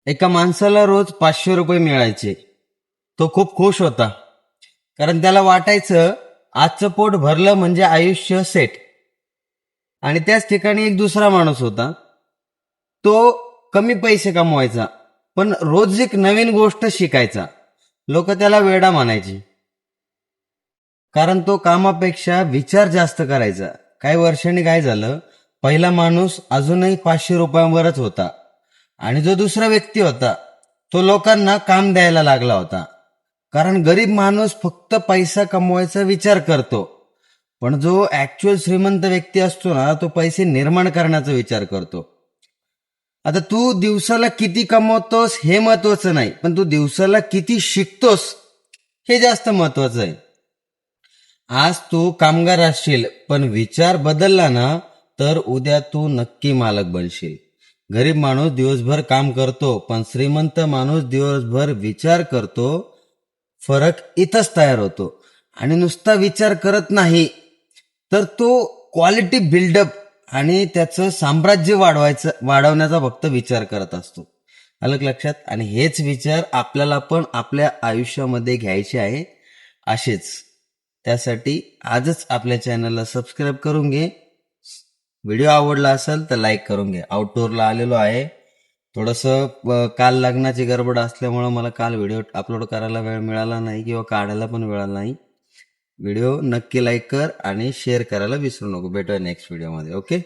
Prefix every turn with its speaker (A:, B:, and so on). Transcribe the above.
A: एका माणसाला रोज 500 रुपये मिळायचे. तो खूप खुश होता, कारण त्याला वाटायचं आजचं पोट भरलं म्हणजे आयुष्य सेट. आणि त्याच ठिकाणी एक दुसरा माणूस होता. तो कमी पैसे कमवायचा, पण रोज एक नवीन गोष्ट शिकायचा. लोक त्याला वेडा म्हणायचे, कारण तो कामापेक्षा विचार जास्त करायचा. काही वर्षांनी काय झालं, पहिला माणूस अजूनही 500 रुपयांवरच होता, आणि जो दुसरा व्यक्ती होता तो लोकांना काम द्यायला लागला होता. कारण गरीब माणूस फक्त पैसा कमवायचा विचार करतो, पण जो ऍक्च्युअल श्रीमंत व्यक्ती असतो ना, तो पैसे निर्माण करण्याचा विचार करतो. आता तू दिवसाला किती कमवतोस हे महत्वाचं नाही, पण तू दिवसाला किती शिकतोस हे जास्त महत्वाचं आहे. आज तू कामगार असशील, पण विचार बदलला ना, तर उद्या तू नक्की मालक बनशील. गरीब माणूस दिवसभर काम करतो, पण श्रीमंत माणूस दिवसभर विचार करतो. फरक इथंच तयार होतो. आणि नुसता विचार करत नाही, तर तो क्वालिटी बिल्डअप आणि त्याचं साम्राज्य वाढवण्याचा फक्त विचार करत असतो. अलग लक्षात. आणि हेच विचार आपल्याला पण आपल्या आयुष्यामध्ये घ्यायचे आहे असेच. त्यासाठी आजच आपल्या चॅनलला सबस्क्राईब करून घे. व्हिडिओ आवडला असेल तर लाईक करून घे. आउटडोअरला आलेलो आहे, थोडंसं काल लग्नाची गडबड असल्यामुळं मला काल व्हिडिओ अपलोड करायला वेळ मिळाला नाही, किंवा काढायला पण वेळ नाही. व्हिडिओ नक्की लाईक कर आणि शेअर करायला विसरू नको. भेटूया नेक्स्ट व्हिडिओमध्ये. ओके.